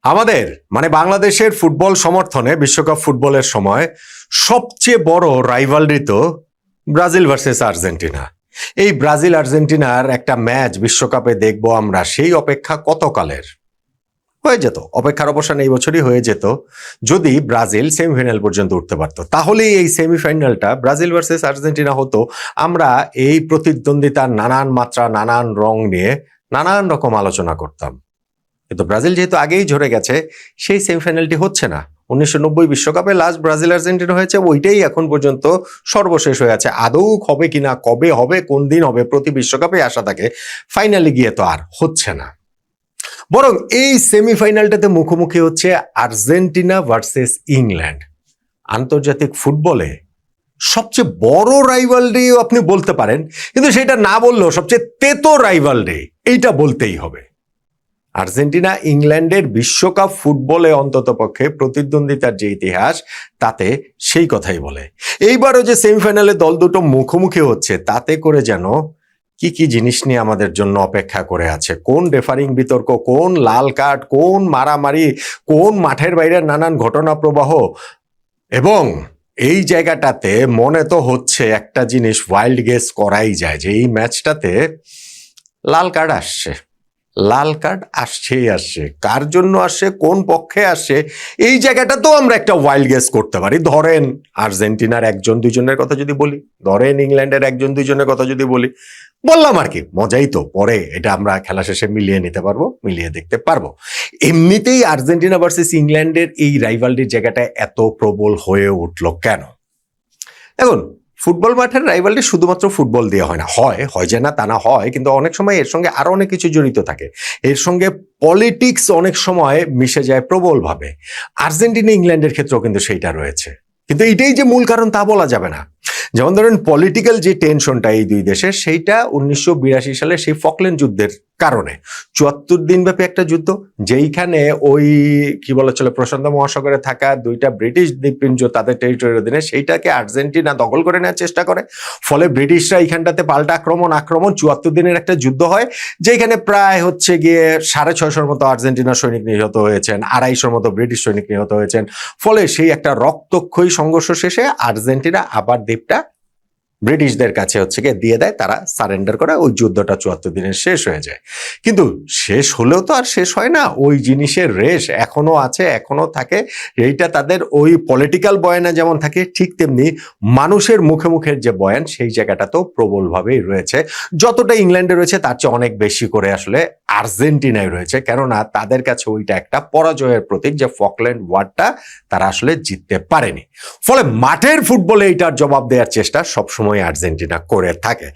আমাদের বাংলাদেশের ফুটবল সমর্থনে বিশ্বকাপ ফুটবলের সময় সবচেয়ে বড় রাইভালরি তো ব্রাজিল ভার্সেস আর্জেন্টিনা। এই ব্রাজিল আর্জেন্টিনার একটা ম্যাচ বিশ্বকাপে দেখবো আমরা, সেই অপেক্ষা কতকালের। হয়ে যেত, অপেক্ষার অবসান এই বছরই হয়ে যেত যদি ব্রাজিল সেমিফাইনাল পর্যন্ত উঠতে পারতো। তাহলেই এই সেমিফাইনালটা ব্রাজিল ভার্সেস আর্জেন্টিনা হতো। আমরা এই প্রতিদ্বন্দ্বিতার নানান মাত্রা, নানান রং নিয়ে নানান রকম আলোচনা করতাম। কিন্তু ব্রাজিল যেহেতু আগেই ঝরে গেছে, সেই সেমিফাইনালটি হচ্ছে না। 1990 বিশ্বকাপে লাস্ট ব্রাজিল আর্জেন্টিনা হয়েছে, ওইটাই এখন পর্যন্ত সর্বশেষ হয়ে আছে। আদৌ হবে কিনা, কবে হবে, কোন দিন হবে, প্রতি বিশ্বকাপে আশা থাকে, ফাইনালে গিয়ে তো আর হচ্ছে না। বরং এই সেমিফাইনালটাতে মুখোমুখি হচ্ছে আর্জেন্টিনা ভার্সেস ইংল্যান্ড। আন্তর্জাতিক ফুটবলে সবচেয়ে বড় রাইভালরি আপনি বলতে পারেন, কিন্তু সেটা না বললেও সবচেয়ে তেতো রাইভালরি এইটা বলতেই হবে। আর্জেন্টিনা ইংল্যান্ডের বিশ্বকাপ ফুটবলে অন্ততপক্ষে প্রতিদ্বন্দ্বিতার যে ইতিহাস, তাতে সেই কথাই বলে। এইবারও যে সেমিফাইনালে দল দুটো মুখোমুখি হচ্ছে, তাতে করে যেন কি কি জিনিস নিয়ে আমাদের জন্য অপেক্ষা করে আছে। কোন রেফারিং বিতর্ক, কোন লাল কার্ড, কোন মারামারি, কোন মাঠের বাইরের নানান ঘটনা প্রবাহ। এবং এই জায়গাটাতে মনে তো হচ্ছে একটা জিনিস ওয়াইল্ড গেস করাই যায় যে এই ম্যাচটাতে লাল কার্ড আসছে। লাল কার্ড আসছেই আসছে। কার জন্য আসছে, কোন পক্ষে আসছে, এই জায়গাটা তো আমরা একটা ওয়াইল্ড গেস করতে পারি। ধরেন আর্জেন্টিনার একজন দুইজনের কথা যদি বলি, ধরেন ইংল্যান্ডের একজন দুইজনের কথা যদি বলি, বললাম আর কি, মজাই তো। পরে এটা আমরা খেলা শেষে মিলিয়ে নিতে পারবো, মিলিয়ে দেখতে পারবো। এমনিতেই আর্জেন্টিনা ভার্সেস ইংল্যান্ডের এই রাইভালরির জায়গাটা এত প্রবল হয়ে উঠলো কেন? দেখুন, ফুটবল মাঠের রাইভালরি শুধুমাত্র ফুটবল দিয়ে হয় না, হয় যে না তা না, হয়, কিন্তু অনেক সময় এর সঙ্গে আরো অনেক কিছু জড়িত থাকে। এর সঙ্গে পলিটিক্স অনেক সময় মিশে যায় প্রবলভাবে। আর্জেন্টিনা ইংল্যান্ডের ক্ষেত্রেও কিন্তু সেইটা রয়েছে, কিন্তু এইটাই যে মূল কারণ তা বলা যাবে না। যেমন ধরেন পলিটিক্যাল যে টেনশনটা এই দুই দেশের, সেইটা 1982 সালে সেই ফকল্যান্ড যুদ্ধের কারণে। 74 দিন ব্যাপী একটা যুদ্ধ, যেইখানে ওই কি বলা চলে প্রশান্ত মহাসাগরে থাকা দুইটা ব্রিটিশ দ্বীপপুঞ্জ তাদের টেরিটরির অধীনে, সেইটাকে আর্জেন্টিনা দখল করে নেওয়ার চেষ্টা করে। ফলে ব্রিটিশরা এইখানটাতে পাল্টা আক্রমণ 74 দিনের একটা যুদ্ধ হয়, যেখানে প্রায় হচ্ছে গিয়ে 650 মতো আর্জেন্টিনা সৈনিক নিহত হয়েছেন, 250 মতো ব্রিটিশ সৈনিক নিহত হয়েছেন। ফলে সেই একটা রক্তক্ষয়ী সংঘর্ষ শেষে আর্জেন্টিনা আবার দ্বীপটা ব্রিটিশদের কাছে হচ্ছে গিয়ে দিয়ে দেয়, তারা সারেন্ডার করে। ওই যুদ্ধটা 74 দিনের শেষ হয়ে যায়। কিন্তু শেষ হলেও তো আর শেষ হয় না, ওই জিনিসের রেশ এখনো আছে, এখনো থাকে। এইটা তাদের ওই পলিটিক্যাল বয়ানে যেমন থাকে, ঠিক তেমনি মানুষের মুখে মুখের যে বয়ান, সেই জায়গাটা তো প্রবলভাবেই রয়েছে। যতটা ইংল্যান্ডে রয়েছে তার চেয়ে অনেক বেশি করে আসলে আর্জেন্টিনায় রয়েছে, কেননা তাদের কাছে ওইটা একটা পরাজয়ের প্রতীক, যে ফকল্যান্ড ওয়ারটা তারা আসলে জিততে পারেনি। ফলে মাঠের ফুটবলে এইটার জবাব দেওয়ার চেষ্টা সবসময় আর্জেন্টিনা করে থাকে।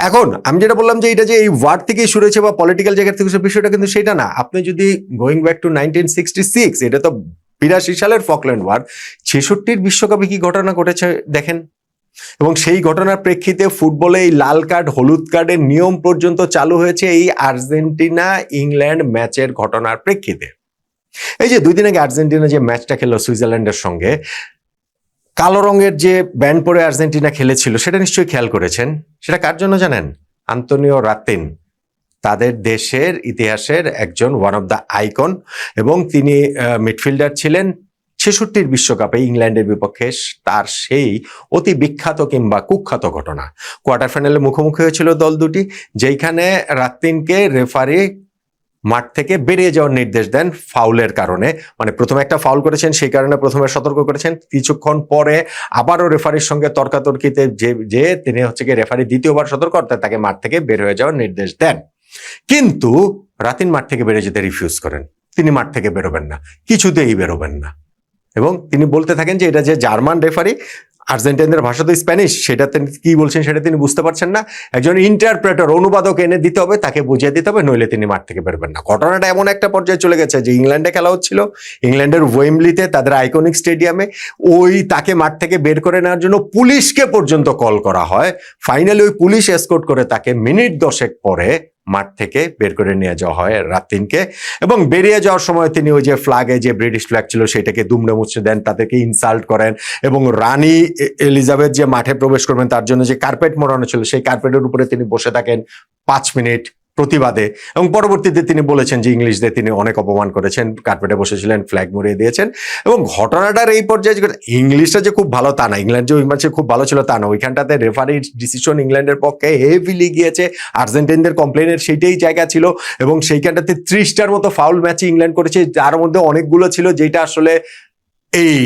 এখন আমি যেটা বললাম যে এটা যে এই ওয়ার থেকেই শুরু হয়েছে বা পলিটিক্যাল জায়গা থেকে, বিষয়টা কিন্তু সেটা না। আপনি যদি গোয়িং ব্যাক টু 1966, এটা তো 82 সালের ফকল্যান্ড ওয়ার, 66 বিশ্বকাপে কি ঘটনা ঘটেছে দেখেন। এবং সেই ঘটনার প্রেক্ষিতে ফুটবলে এই লাল কার্ড, হলুদ কার্ডের নিয়ম পর্যন্ত চালু হয়েছে এই আর্জেন্টিনা ইংল্যান্ড ম্যাচের ঘটনার প্রেক্ষিতে। এই যে 2 দিন আগে আর্জেন্টিনা যে ম্যাচটা খেললো সুইজারল্যান্ডের সঙ্গে, কালো রঙের যে ব্যান্ড পরে আর্জেন্টিনা খেলেছিল, সেটা নিশ্চয়ই খেয়াল করেছেন। সেটা কার জন্য জানেন? আন্তোনিও রাতিন, তাদের দেশের ইতিহাসের একজন ওয়ান অফ দ্য আইকন, এবং তিনি মিডফিল্ডার ছিলেন। 66 বিশ্বকাপে ইংল্যান্ডের বিপক্ষে তার সেই অতি বিখ্যাত কিংবা কুখ্যাত ঘটনা। কোয়ার্টার ফাইনালে মুখোমুখি হয়েছিল দল দুটি, যেইখানে রাতিনকে রেফারি মাঠ থেকে বেরিয়ে যাওয়ার নির্দেশ দেন ফাউলের কারণে। প্রথমে একটা ফাউল করেছেন, সেই কারণে প্রথমে সতর্ক করেছেন। কিছুক্ষণ পরে আবারও রেফারির সঙ্গে তর্কাতর্কিতে যে তিনি হচ্ছে গিয়ে রেফারি দ্বিতীয়বার সতর্ক, অর্থাৎ তাকে মাঠ থেকে বের হয়ে যাওয়ার নির্দেশ দেন। কিন্তু রাতিন মাঠ থেকে বেরিয়ে যেতে রিফিউজ করেন। তিনি মাঠ থেকে বেরোবেন না, কিছুতেই বেরোবেন না। এবং তিনি বলতে থাকেন যে এটা যে জার্মান রেফারি, আর্জেন্টিনার ভাষা তো স্প্যানিশ, সেটাতে কি বলছেন সেটা তিনি বুঝতে পারছেন না। একজন ইন্টারপ্রেটার, অনুবাদক এনে দিতে হবে, তাকে বুঝিয়ে দিতে হবে, নইলে তিনি মাঠ থেকে বেরোবেন না। ঘটনাটা এমন একটা পর্যায়ে চলে গেছে যে ইংল্যান্ডে খেলা হচ্ছিল, ইংল্যান্ডের ওয়েম্বলিতে তাদের আইকনিক স্টেডিয়ামে, ওই তাকে মাঠ থেকে বের করে নেওয়ার জন্য পুলিশকে পর্যন্ত কল করা হয়। ফাইনালি ওই পুলিশ এসকর্ট করে তাকে মিনিট 10 পরে মাঠ থেকে বের করে নিয়ে যাওয়া হয় রাতিনকে। এবং বেরিয়ে যাওয়ার সময় তিনি ওই যে ফ্ল্যাগে, যে ব্রিটিশ ফ্ল্যাগ ছিল, সেটাকে দুমড়ে মুচড়ে দেন, তাদেরকে ইনসাল্ট করেন। এবং রানী এলিজাবেথ যে মাঠে প্রবেশ করবেন তার জন্য যে কার্পেট মোড়ানো ছিল, সেই কার্পেটের উপরে তিনি বসে থাকেন 5 মিনিট, প্রতিবাদে, এবং পরবর্তীতে তিনি বলেছেন যে ইংলিশদের তিনি অনেক অপমান করেছেন, কার্পেটে বসেছিলেন, ফ্ল্যাগ মুড়িয়ে দিয়েছেন। এবং ঘটনাটার এই পর্যায়ে ইংলিশটা যে খুব ভালো তা না, ইংল্যান্ড যে ওই ম্যাচে খুব ভালো ছিল তা না, ওইখানটাতে রেফারির ডিসিশন ইংল্যান্ডের পক্ষে হেভিলি গিয়েছে, আর্জেন্টিনদের কমপ্লেনের সেইটাই জায়গা ছিল, এবং সেইখানটাতে 30টার মতো ফাউল ম্যাচে ইংল্যান্ড করেছে, যার মধ্যে অনেকগুলো ছিল যেটা আসলে এই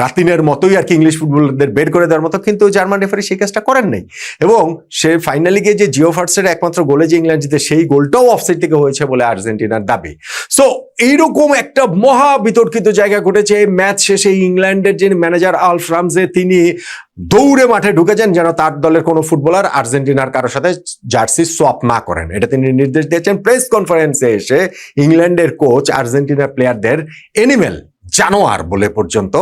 রাতিনের মতোই আর কি ইংলিশ ফুটবলারদের বের করে দেওয়ার মতো, কিন্তু জার্মান রেফারি সেই কাজটা করেন নাই। এবং সে ফাইনালি গিয়ে যে জিও ফার্টসের একমাত্র গোলে যে ইংল্যান্ড জিতে, সেই গোলটাও অফসাইড থেকে হয়েছে বলে আর্জেন্টিনার দাবি। সো এইরকম একটা মহা বিতর্কিত জায়গা ঘটেছে। ম্যাচ শেষে ইংল্যান্ডের যে ম্যানেজার আলফ রামজে তিনি দৌড়ে মাঠে ঢুকেছেন যেন তার দলের কোনো ফুটবলার আর্জেন্টিনার কারোর সাথে জার্সি সোয়াপ না করেন, এটা তিনি নির্দেশ দিয়েছেন। প্রেস কনফারেন্সে এসে ইংল্যান্ডের কোচ আর্জেন্টিনার প্লেয়ারদের এনিমেল, জানোয়ার বলে পর্যন্ত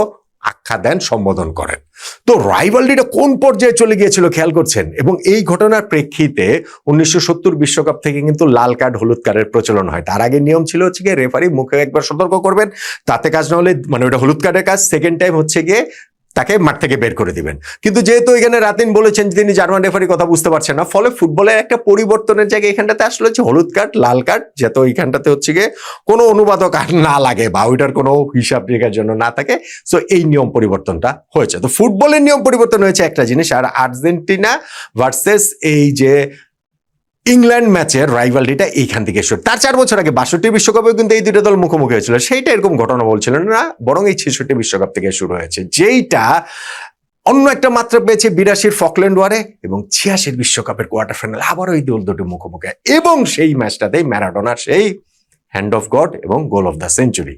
আখ্যা দেন, সম্বোধন করেন। তো রাইভালরিটা কোন পর্যায়ে চলে গিয়েছিল খেয়াল করছেন। এবং এই ঘটনার প্রেক্ষিতে 1970 বিশ্বকাপ থেকে কিন্তু লাল কার্ড হলুদ কার্ডের প্রচলন হয়। তার আগে নিয়ম ছিল হচ্ছে গিয়ে রেফারি মুখে একবার সতর্ক করবেন, তাতে কাজ না হলে মানে ওটা হলুদ কার্ডের কাজ, সেকেন্ড টাইম হচ্ছে গিয়ে তাকে মাঠ থেকে বের করে দিবেন। কিন্তু যেহেতু এখানে রাতিন বলেছেন যে তিনি জার্মান রেফারি কথা বুঝতে পারছেন না, ফলে ফুটবলের একটা পরিবর্তনের জায়গায় এখানটাতে আসলে হচ্ছে হলুদ কার্ড লাল কার্ড, যেহেতু এইখানটাতে হচ্ছে গিয়ে কোনো অনুবাদক আর না লাগে বা ওইটার কোনো হিসাব রেখার জন্য না থাকে, সো এই নিয়ম পরিবর্তনটা হয়েছে। তো ফুটবলের নিয়ম পরিবর্তন হয়েছে একটা জিনিস, আর আর্জেন্টিনা ভার্সেস এই যে ইংল্যান্ড ম্যাচের রাইভালরিটা এইখান থেকে শুরু। তার 4 বছর আগে 62 বিশ্বকাপেও কিন্তু এই দুটো দল মুখোমুখি হয়েছিল, সেইটা এরকম ঘটনা বলছিলেন না, বরং এই 66 বিশ্বকাপ থেকে শুরু হয়েছে, যেইটা অন্য একটা মাত্রা পেয়েছে 82 ফকল্যান্ড ওয়ারে, এবং 86 বিশ্বকাপের কোয়ার্টার ফাইনাল আবারও এই দল দুটো মুখোমুখি। এবং সেই ম্যাচটাতেই ম্যারাডোনার সেই হ্যান্ড অফ গড এবং গোল অফ দ্য সেঞ্চুরি।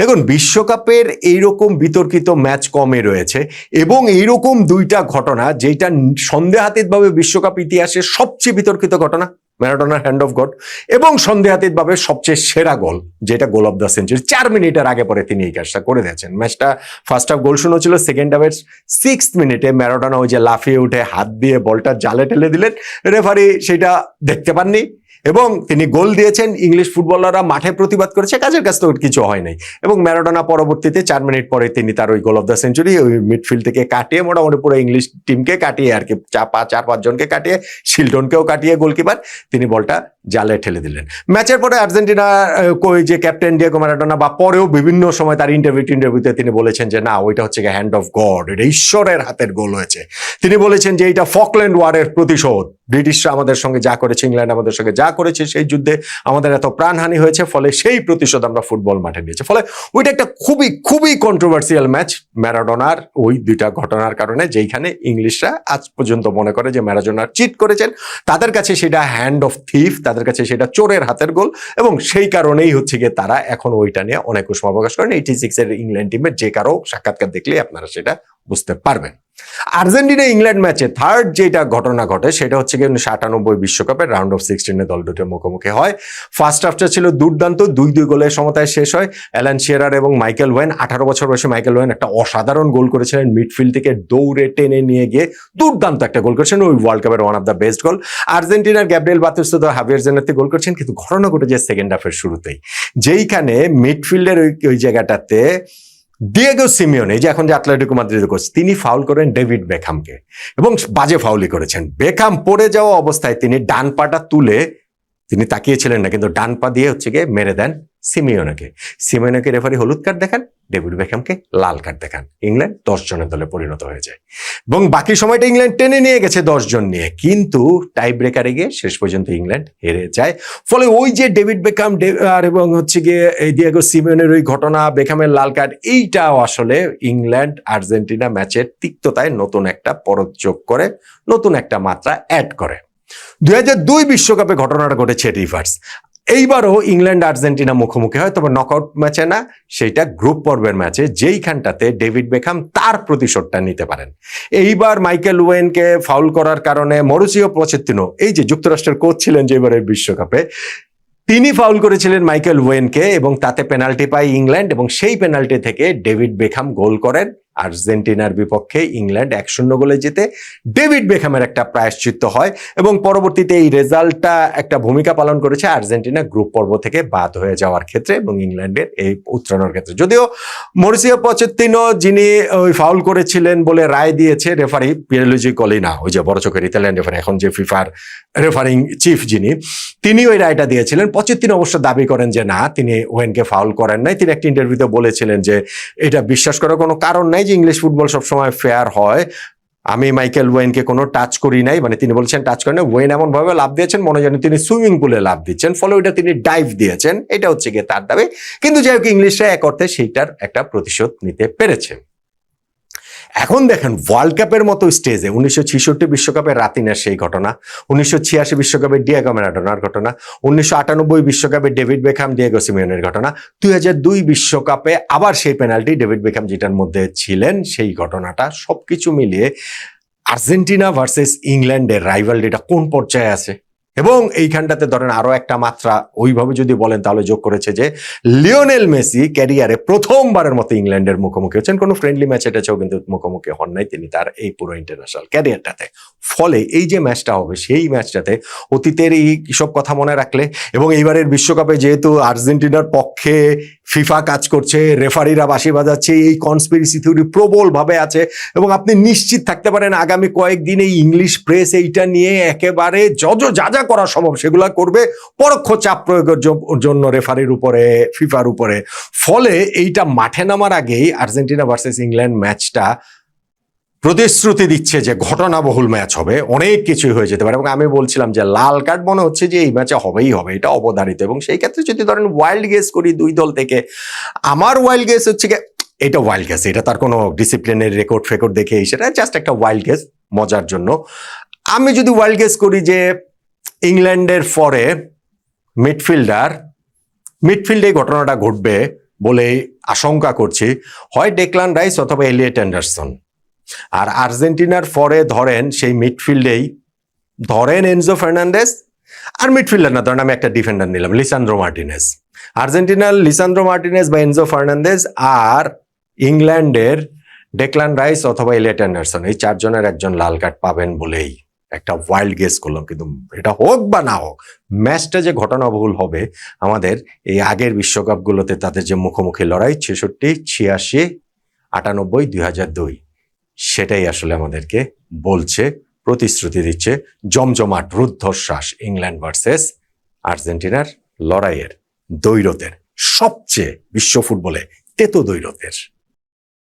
দেখুন, বিশ্বকাপের এইরকম বিতর্কিত ম্যাচ কমে রয়েছে, এবং এইরকম দুইটা ঘটনা যেটা সন্দেহাতীতভাবে বিশ্বকাপ ইতিহাসের সবচেয়ে বিতর্কিত ঘটনা, ম্যারাডোনার হ্যান্ড অফ গড, এবং সন্দেহাতীতভাবে সবচেয়ে সেরা গোল যেটা গোল অফ দ্য সেঞ্চুরি, 4 মিনিটের আগে পরে তিনি এই কাজটা করে দিয়েছেন। ম্যাচটা ফার্স্ট হাফ গোল শূন্য ছিল, সেকেন্ড হাফের 6 মিনিটে ম্যারাডোনা ওই যে লাফিয়ে উঠে হাত দিয়ে বলটা জালে ঠেলে দিলেন, রেফারি সেটা দেখতে পাননি এবং তিনি গোল দিয়েছেন। ইংলিশ ফুটবলাররা মাঠে প্রতিবাদ করেছে, কাজের কাজ তো কিছু হয় নাই। এবং ম্যারাডোনা পরবর্তীতে 4 মিনিট পরে তিনি তার ওই গোল অফ দ্য সেঞ্চুরি ওই মিডফিল্ড থেকে কাটিয়ে, মোটামুটি পুরো ইংলিশ টিমকে কাটিয়ে আর কি, 4-5 জনকে কাটিয়ে, শিল্টনকেও কাটিয়ে গোলকিপার, তিনি বলটা জালে ঠেলে দিলেন। ম্যাচের পরে আর্জেন্টিনা ওই যে ক্যাপ্টেন ডিয়েগো ম্যারাডোনা বা পরেও বিভিন্ন সময় তার ইন্টারভিউতে তিনি বলেছেন যে না, ওইটা হচ্ছে হ্যান্ড অফ গড, এটা ঈশ্বরের হাতের গোল হয়েছে। তিনি বলেছেন যে এটা ফকল্যান্ড ওয়ারের প্রতিশোধ, ব্রিটিশরা আমাদের সঙ্গে যা করেছে, ইংল্যান্ড আমাদের সঙ্গে যা করেছে, সেই যুদ্ধে আমাদের এত প্রাণহানি হয়েছে, ফলে সেই প্রতিশোধ আমরা ফুটবল মাঠে নিয়েছি। ফলে ওইটা একটা খুবই খুবই কন্ট্রোভার্সিয়াল ম্যাচ ম্যারাডোনার ওই দুইটা ঘটনার কারণে, যেইখানে ইংলিশরা আজ পর্যন্ত মনে করে যে ম্যারাডোনা চিট করেছেন, তাদের কাছে সেটা হ্যান্ড অফ থিফ, তাদের কাছে সেটা চোরের হাতের গোল, এবং সেই কারণেই হচ্ছে গিয়ে তারা এখন ওইটা নিয়ে অনেক উষ্মা প্রকাশ করেন। 86 এর ইংল্যান্ড টিমের যে কারো সাক্ষাৎকার দেখলেই আপনারা সেটা বুঝতে পারবেন। আর্জেন্টিনা ইংল্যান্ড ম্যাচে থার্ড যেটা ঘটনা ঘটে সেটা হচ্ছে গিয়ে 1998 বিশ্বকাপের রাউন্ড অফ 16 দল দুটো মুখোমুখি হয়। ফার্স্ট হাফটা ছিল দুর্দান্ত, 2-2 গোলের সমতায় শেষ হয়। অ্যালান শিয়ারার এবং মাইকেল ওয়েন, 18 বছর বয়সী মাইকেল ওয়েন একটা অসাধারণ গোল করেছিলেন, মিডফিল্ড থেকে দৌড়ে টেনে নিয়ে গিয়ে দুর্দান্ত একটা গোল করেছেন, ওই ওয়ার্ল্ড কাপের ওয়ান অফ দ্য বেস্ট গোল। আর্জেন্টিনার গ্যাব্রিয়েল বাতিস্তুতা, হাভিয়ার জেনাতি গোল করেছেন, কিন্তু ঘটনা ঘটেছে সেকেন্ড হাফের শুরুতেই, যেইখানে মিডফিল্ডের ওই জায়গাটাতে ডিয়েগো সিমিওনে, যে এখন যে আটলেটিকো মাদ্রিদের কোচ, তিনি ফাউল করেন ডেভিড বেকহামকে, এবং বাজে ফাউলই করেছেন। বেকহাম পড়ে যাওয়া অবস্থায় তিনি ডান পাটা তুলে, তিনি তাকিয়েছিলেন না, কিন্তু ডান পা দিয়ে হচ্ছে গিয়ে মেরে দেন সিমিওনেকে রেফারি হলুদ কার্ড দেখান, ডেভিড বেকহামকে লাল কার্ড দেখান। ইংল্যান্ড 10 জনের দলে পরিণত হয়ে যায়, এবং বাকি সময়টা ইংল্যান্ড টেনে নিয়ে গেছে 10 জন নিয়ে, কিন্তু টাই ব্রেকারে গিয়ে শেষ পর্যন্ত ইংল্যান্ড হেরে যায়। ফলে ওই যে ডেভিড বেকহাম আর এবং হচ্ছে গিয়ে এই ডিয়েগো সিমিওনের ওই ঘটনা, বেকহামের লাল কার্ড, এইটাও আসলে ইংল্যান্ড আর্জেন্টিনা ম্যাচের তিক্ততায় নতুন একটা পরত যোগ করে, নতুন একটা মাত্রা অ্যাড করে। 2002 বিশ্বকাপে ঘটনাটা ঘটেছে রিভার্স। এইবারও ইংল্যান্ড আর্জেন্টিনা মুখোমুখি হয়, তবে নকআউট ম্যাচে না, সেইটা গ্রুপ পর্বের ম্যাচে, যেইখানটাতে ডেভিড বেকহাম তার প্রতিশোধটা নিতে পারেন। এইবার মাইকেল ওয়েনকে ফাউল করার কারণে মরিসিও পোচেত্তিনো, এই যে যুক্তরাষ্ট্রের কোচ ছিলেন যে এবারের বিশ্বকাপে, তিনি ফাউল করেছিলেন মাইকেল ওয়েনকে, এবং তাতে পেনাল্টি পায় ইংল্যান্ড, এবং সেই পেনাল্টি থেকে ডেভিড বেকহাম গোল করেন আর্জেন্টিনার বিপক্ষে ইংল্যান্ড 1-0 গোলে জিতে ডেভিড বেকহ্যামের একটা প্রায়শ্চিত্ত হয় এবং পরবর্তীতে এই রেজাল্টটা একটা ভূমিকা পালন করেছে আর্জেন্টিনা গ্রুপ পর্ব থেকে বাদ হয়ে যাওয়ার ক্ষেত্রে এবং ইংল্যান্ডের এই উত্তরণের ক্ষেত্রে। যদিও মরিসিও পচেত্তিনো যিনি ওই ফাউল করেছিলেন বলে রায় দিয়েছে রেফারি পিয়েরলুইজি কলিনা, ওই যে বড় চোখের ইতালিয়ান রেফারি, এখন যে ফিফার রেফারিং চিফ যিনি, তিনি ওই রায়টা দিয়েছিলেন। পচেত্তিনো অবশ্য দাবি করেন যে না, তিনি ওয়েনকে ফাউল করেন নাই। তিনি একটা ইন্টারভিউতে বলেছিলেন যে এটা বিশ্বাস করার কোনো কারণ নাই যে ইংলিশ ফুটবল সবসময় ফেয়ার হয়, আমি মাইকেল ওয়েনকে কোনো টাচ করি নাই, মানে তিনি বলছেন টাচ করেন না, ওয়েন এমন ভাবে লাভ দিয়েছেন মনে জানি তিনি সুইমিং পুলে লাভ দিচ্ছেন, ফলে ওইটা তিনি ডাইভ দিয়েছেন, এটা হচ্ছে গিয়ে তার দাবি। কিন্তু যাই হোক ইংলিশরা এক অর্থে সেইটার একটা প্রতিশোধ নিতে পেরেছে। এখন দেখেন ওয়ার্ল্ড কাপের মতো স্টেজে 1966 বিশ্বকাপের রাতিনের সেই ঘটনা, 1986 বিশ্বকাপে ডিয়েগো ম্যারাডোনার ঘটনা, 1998 বিশ্বকাপে ডেভিড বেকহ্যাম ডিয়েগো সিমিওনের ঘটনা, 2002 বিশ্বকাপে আবার সেই পেনাল্টি ডেভিড বেকহ্যাম যেটার মধ্যে ছিলেন সেই ঘটনাটা, সবকিছু মিলিয়ে আর্জেন্টিনা ভার্সেস ইংল্যান্ডের রাইভালরিটা কোন পর্যায়ে আছে। এবং এইখানটাতে ধরেন আরো একটা মাত্রা ওইভাবে যদি বলেন তাহলে যোগ করেছে যে লিওনেল মেসি ক্যারিয়ারে প্রথমবারের মতো ইংল্যান্ডের মুখোমুখি হচ্ছেন, কোনো ফ্রেন্ডলি ম্যাচ এটাছেও কিন্তু মুখোমুখি হন নাই তিনি তার এই পুরো ইন্টারন্যাশনাল ক্যারিয়ারটাতে। ফলে এই যে ম্যাচটা হবে সেই ম্যাচটাতে অতীতের এই সব কথা মনে রাখলে এবং এইবারের বিশ্বকাপে যেহেতু আর্জেন্টিনার পক্ষে ফিফা কাজ করছে, রেফারিরা বাঁশি বাজাচ্ছে, এই কনস্পিরেসি থিওরি প্রবলভাবে আছে এবং আপনি নিশ্চিত থাকতে পারেন আগামী কয়েকদিন এই ইংলিশ প্রেস এইটা নিয়ে একেবারে যা যা করা সম্ভব সেগুলা করবে পরোক্ষ চাপ প্রয়োগের জন্য রেফারির উপরে, ফিফার উপরে। ফলে এইটা মাঠে নামার আগেই আর্জেন্টিনা ভার্সেস ইংল্যান্ড ম্যাচটা প্রতিশ্রুতি দিচ্ছে যে ঘটনাবহুল ম্যাচ হবে, অনেক কিছুই হয়ে যেতে পারে। এবং আমি বলছিলাম যে লাল কার্ড মনে হচ্ছে যে এই ম্যাচে হবেই হবে, এটা অবধারিত। এবং সেই ক্ষেত্রে যদি ধরেন ওয়াইল্ড গেস করি দুই দল থেকে, আমার ওয়াইল্ড গেস হচ্ছে এটা ওয়াইল্ড গেস, এটা তার কোনো ডিসিপ্লিনের রেকর্ড ফেকর্ড দেখে সেটা জাস্ট একটা ওয়াইল্ড গেস মজার জন্য। আমি যদি ওয়াইল্ড গেস করি যে ইংল্যান্ডের পরে মিডফিল্ডে ঘটনাটা ঘটবে বলে আশঙ্কা করছি, হয় ডেকলান রাইস অথবা এলিয়েট অ্যান্ডারসন। আর আর্জেন্টিনার পরে ধরেন সেই মিডফিল্ডেই ধরেন এনজো ফার্নান্দেজ, আর মিডফিল্ডার না ধরেন আমি একটা ডিফেন্ডার নিলাম লিসান্দ্রো মার্টিনেজ। আর্জেন্টিনার লিসান্দ্রো মার্টিনেজ বা এনজো ফার্নান্দেজ আর ইংল্যান্ডের ডেকলান রাইস অথবা এলিয়েট অ্যান্ডারসন, এই চারজনের একজন লাল কার্ড পাবেন বলেই একটা ওয়াইল্ড গেস করলাম। কিন্তু এটা হোক বা না হোক, ম্যাচটা যে ঘটনাবহুল হবে আমাদের এই আগের বিশ্বকাপগুলোতে তাদের যে মুখোমুখি লড়াই 66, 86, 98, 2002, সেটাই আসলে আমাদেরকে বলছে, প্রতিশ্রুতি দিচ্ছে জমজমাট রুদ্ধশ্বাস ইংল্যান্ড ভার্সেস আর্জেন্টিনার লড়াইয়ের, দ্বৈরথের, সবচেয়ে বিশ্ব ফুটবলে তেতো দ্বৈরথের।